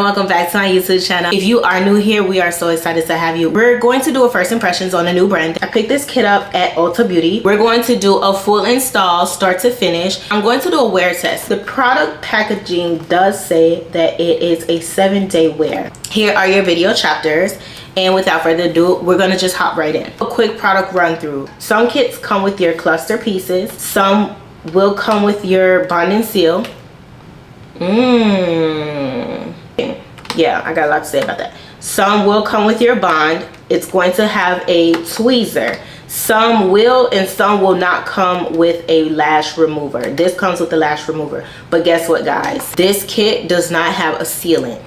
Welcome back to my YouTube channel. If you are new here, we are so excited to have you. We're going to do a first impressions on a new brand. I picked this kit up at ULTA Beauty. We're going to do a full install start to finish. I'm going to do a wear test. The product packaging does say that it is a 7-day wear. Here are your video chapters. And without further ado, we're gonna just hop right in. A quick product run through. Some kits come with your cluster pieces. Some will come with your bond and seal. Yeah, I got a lot to say about that. Some will come with your bond. It's going to have a tweezer. Some will and some will not come with a lash remover. This comes with the lash remover. But guess what, guys? This kit does not have a sealant.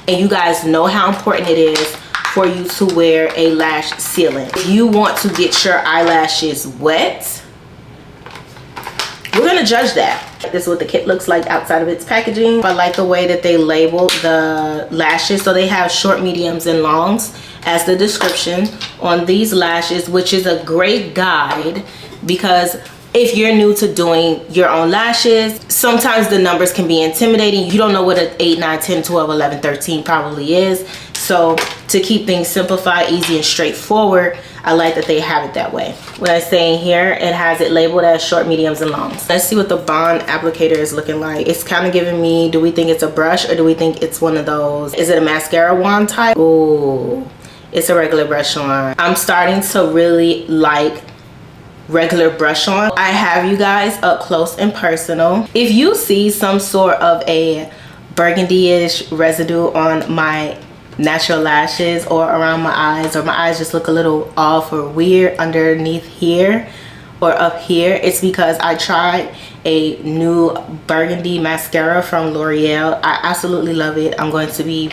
And you guys know how important it is for you to wear a lash sealant. If you want to get your eyelashes wet, we're gonna judge that. This is what the kit looks like outside of its packaging. I like the way that they label the lashes. So they have short, mediums, and longs as the description on these lashes, which is a great guide because if you're new to doing your own lashes, sometimes the numbers can be intimidating. You don't know what an 8, 9, 10, 12, 11, 13 probably is. So to keep things simplified, easy, and straightforward, I like that they have it that way. What I'm saying here, it has it labeled as short, mediums, and longs. Let's see what the bond applicator is looking like. It's kind of giving me, do we think it's a brush or do we think it's one of those? Is it a mascara wand type? Ooh, it's a regular brush on. I'm starting to really like regular brush on. I have you guys up close and personal. If you see some sort of a burgundy-ish residue on my natural lashes or around my eyes, or my eyes just look a little off or weird underneath here or up here, it's because I tried a new burgundy mascara from L'Oreal. I absolutely love it. I'm going to be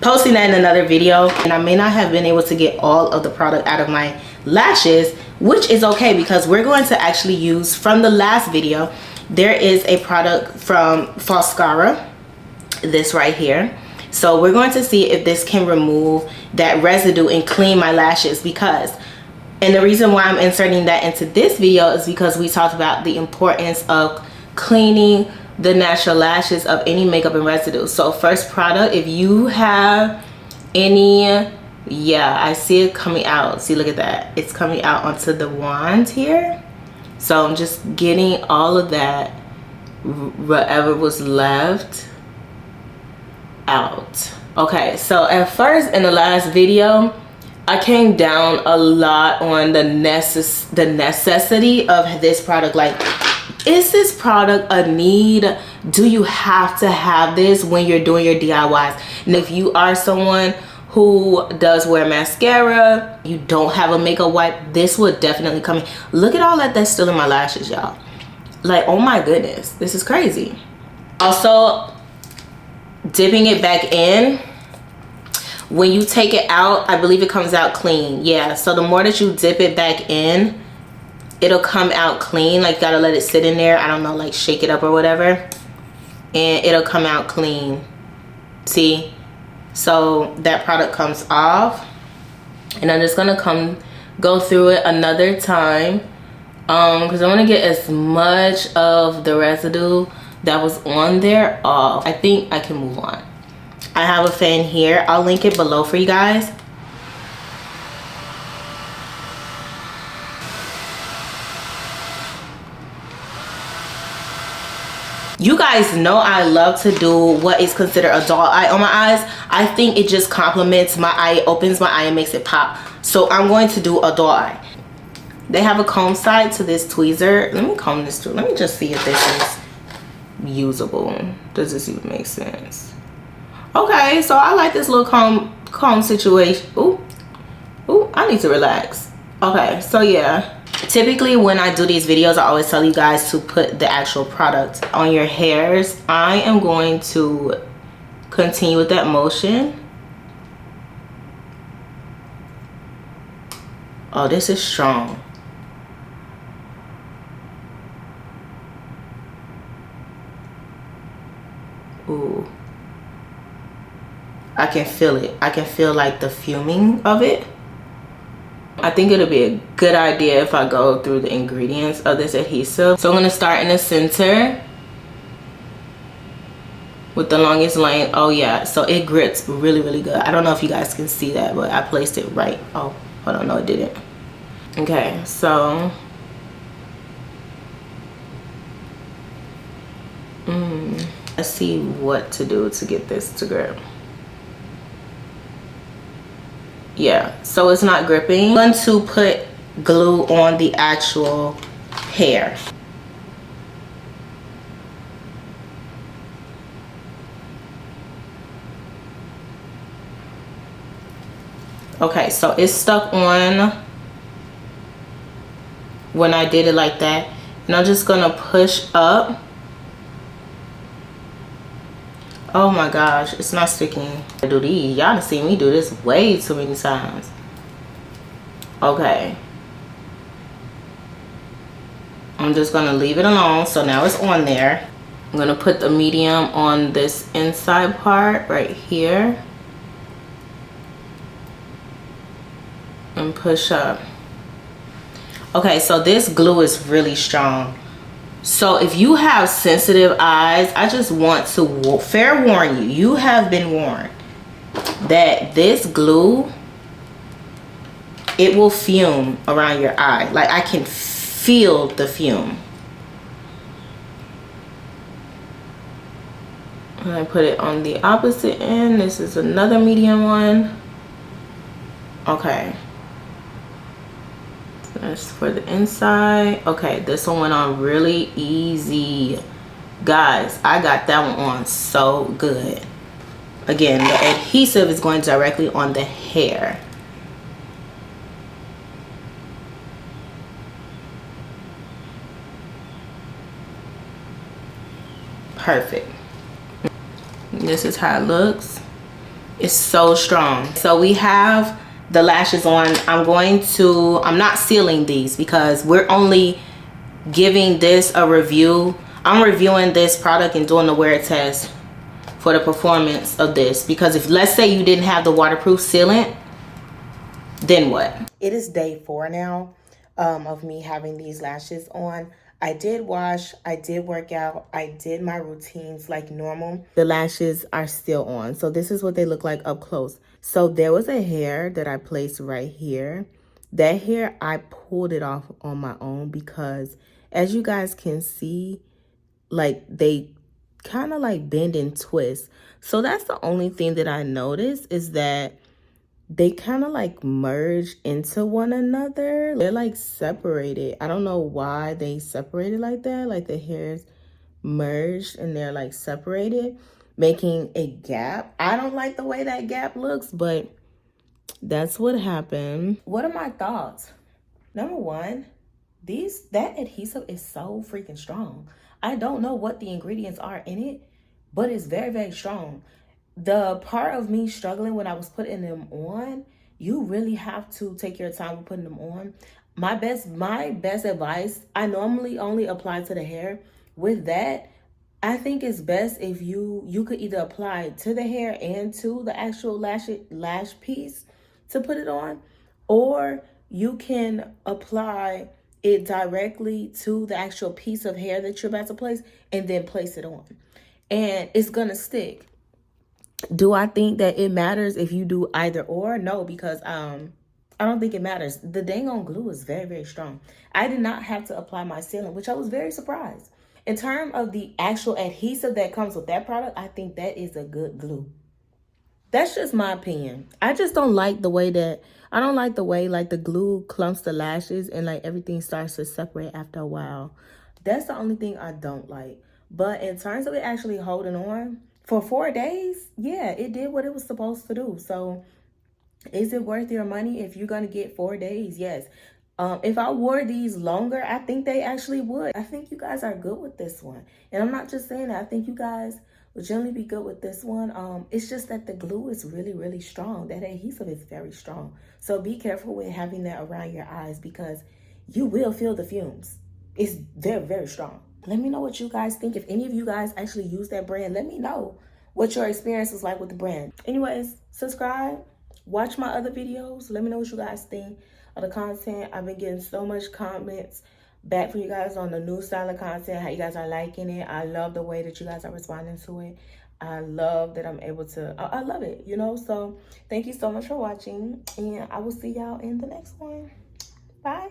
posting that in another video, and I may not have been able to get all of the product out of my lashes, which is okay because we're going to actually use from the last video. There is a product from Falscara, this right here. So we're going to see if this can remove that residue and clean my lashes, because, and the reason why I'm inserting that into this video is because we talked about the importance of cleaning the natural lashes of any makeup and residue. So first product, if you have any, yeah, I see it coming out. See, look at that. It's coming out onto the wand here. So I'm just getting all of that, whatever was left, out. Okay, so at first in the last video, I came down a lot on the necessity of this product. Like, is this product a need? Do you have to have this when you're doing your DIYs? And if you are someone who does wear mascara, you don't have a makeup wipe, this would definitely come in. Look at all that that's still in my lashes, y'all. Like, oh my goodness, this is crazy. Also, dipping it back in, when you take it out, I believe it comes out clean. Yeah, so the more that you dip it back in, it'll come out clean. Like, you gotta let it sit in there, I don't know, like shake it up or whatever, and it'll come out clean. See? So that product comes off, and I'm just gonna go through it another time because I want to get as much of the residue that was on there off. I think I can move on. I have a fan here, I'll link it below for you guys. You guys know I love to do what is considered a doll eye on my eyes. I think it just complements my eye, opens my eye, and makes it pop. So I'm going to do a doll eye. They have a comb side to this tweezer. Let me comb this through. Let me just see if this is usable. Does this even make sense? Okay, so I like this little comb situation. Ooh, I need to relax. Okay, so yeah. Typically when I do these videos, I always tell you guys to put the actual product on your hairs. I am going to continue with that motion. Oh, this is strong. Ooh. I can feel it. I can feel like the fuming of it. I think it'll be a good idea if I go through the ingredients of this adhesive. So I'm going to start in the center with the longest length. Oh yeah, so it grips really, really good. I don't know if you guys can see that, but I placed it right. Oh, hold on, no, it didn't. Okay, so let's see what to do to get this to grip. Yeah, so it's not gripping. I'm going to put glue on the actual hair. Okay, so it's stuck on when I did it like that. And I'm just gonna push up. Oh my gosh, it's not sticking. I do these. Y'all done seen me do this way too many times. Okay. I'm just gonna leave it alone. So now it's on there. I'm gonna put the medium on this inside part right here. And push up. Okay, so this glue is really strong. So if you have sensitive eyes, I just want to fair warn you, you have been warned that this glue, it will fume around your eye. Like I can feel the fume. And I put it on the opposite end. This is another medium one. Okay. That's for the inside. Okay, this one went on really easy. Guys, I got that one on so good. Again, the adhesive is going directly on the hair. Perfect. This is how it looks. It's so strong. So we have the lashes on. I'm not sealing these because we're only giving this a review. I'm reviewing this product and doing the wear test for the performance of this, because if let's say you didn't have the waterproof sealant, then what? It is day 4 now of me having these lashes on. I did wash, I did work out, I did my routines like normal. The lashes are still on. So this is what they look like up close. So there was a hair that I placed right here. That hair, I pulled it off on my own because as you guys can see, like they kind of like bend and twist. So that's the only thing that I noticed, is that they kind of like merge into one another. They're like separated. I don't know why they separated like that. Like the hairs merged and they're like separated, making a gap. I don't like the way that gap looks, but that's what happened. What are my thoughts? Number one, that adhesive is so freaking strong. I don't know what the ingredients are in it, but it's very, very strong. The part of me struggling when I was putting them on, you really have to take your time with putting them on. My best advice, I normally only apply to the hair. With that, I think it's best if you could either apply it to the hair and to the actual lash piece to put it on, or you can apply it directly to the actual piece of hair that you're about to place and then place it on. And it's gonna stick. Do I think that it matters if you do either or? No, because I don't think it matters. The dang on glue is very, very strong. I did not have to apply my sealant, which I was very surprised. In terms of the actual adhesive that comes with that product, I think that is a good glue. That's just my opinion. I just don't like the way like the glue clumps the lashes and like everything starts to separate after a while. That's the only thing I don't like. But in terms of it actually holding on for 4 days, yeah, it did what it was supposed to do. So is it worth your money if you're going to get 4 days? Yes. If I wore these longer, I think they actually would. I think you guys are good with this one. And I'm not just saying that. I think you guys will generally be good with this one. It's just that the glue is really, really strong. That adhesive is very strong. So be careful with having that around your eyes because you will feel the fumes. It's very, very strong. Let me know what you guys think. If any of you guys actually use that brand, let me know what your experience was like with the brand. Anyways, subscribe, watch my other videos. Let me know what you guys think of the content. I've been getting so much comments back from you guys on the new style of content, how you guys are liking it. I love the way that you guys are responding to it. I love that I'm able to, I love it, you know? So thank you so much for watching, and I will see y'all in the next one. Bye.